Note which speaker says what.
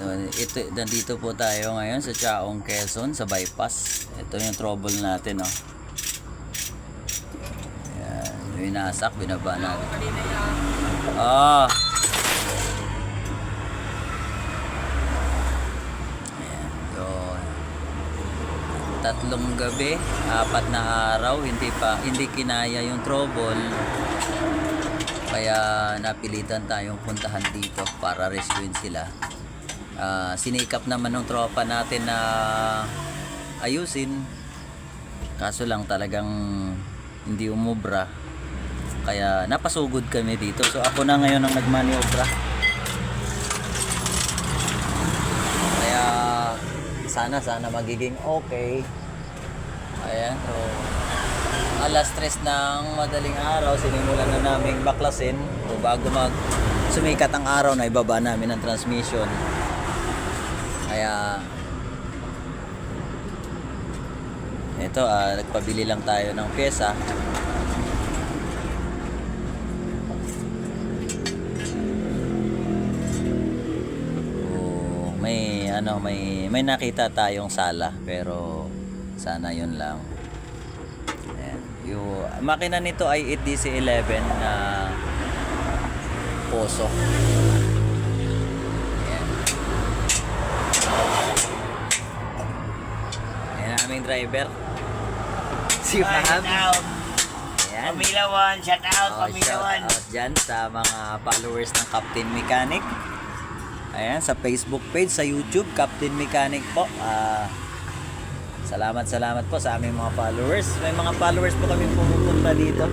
Speaker 1: Nandito po tayo ngayon sa Chaong, Quezon, sa bypass. Ito yung trouble natin, oh. Ayan, yung inasak, binaba natin. Ah. Ayan, yun. 3 gabi, 4 na araw, hindi kinaya yung trouble. Kaya napilitan tayong puntahan dito para rescuein sila. Sinikap naman ng tropa natin na ayusin, kaso lang talagang hindi umubra, kaya napasugod kami dito. So ako na ngayon ang nagmaniobra, kaya sana magiging okay. Ayan, so alas 3 ng madaling araw, sinimulan na naming baklasin. So bago sumikat ang araw, na ibaba namin ang transmission. Kaya ito, nagpabili lang tayo ng pyesa. May nakita tayong sala, pero sana yun lang. Ayan. Yung makina nito ay 8DC11 na poso. Aming driver si Faham. Ayan.
Speaker 2: Pamilawan, shout out, Pamilawan.
Speaker 1: Shout out dyan sa mga followers ng Captain Mechanic. Ayan, sa Facebook page, sa YouTube, Captain Mechanic po. Salamat po sa aming mga followers. May mga followers po kami pumupunta dito.